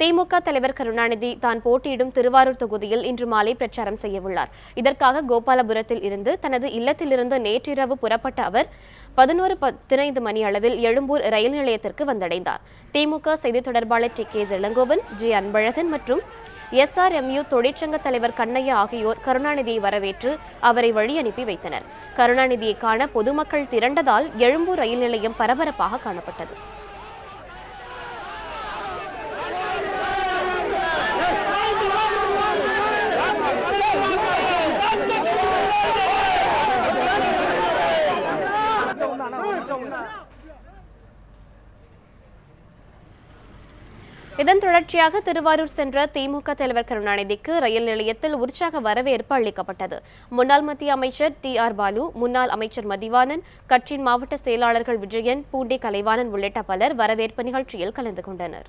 திமுக தலைவர் கருணாநிதி தான் போட்டியிடும் திருவாரூர் தொகுதியில் இன்று மாலை பிரச்சாரம் செய்யவுள்ளார். இதற்காக கோபாலபுரத்தில் இருந்து தனது இல்லத்திலிருந்து நேற்றிரவு புறப்பட்ட அவர் 11:15 மணி அளவில் எழும்பூர் ரயில் நிலையத்திற்கு வந்தடைந்தார். திமுக செய்தி தொடர்பாளர் டி.கே. இளங்கோவன், ஜி. அன்பழகன் மற்றும் SRMU தொழிற்சங்க தலைவர் கண்ணையா ஆகியோர் கருணாநிதியை வரவேற்று அவரை வழி அனுப்பி வைத்தனர். கருணாநிதியை காண பொதுமக்கள் திரண்டதால் எழும்பூர் ரயில் நிலையம் பரபரப்பாக காணப்பட்டது. இதன் தொடர்ச்சியாக திருவாரூர் சென்ற திமுக தலைவர் கருணாநிதிக்கு ரயில் நிலையத்தில் உற்சாக வரவேற்பு அளிக்கப்பட்டது. முன்னாள் மத்திய அமைச்சர் TR பாலு, முன்னாள் அமைச்சர் மதிவாணன், கட்சியின் மாவட்ட செயலாளர்கள் விஜயன், பூண்டி கலைவாணன் உள்ளிட்ட பலர் வரவேற்பு நிகழ்ச்சியில் கலந்து கொண்டனர்.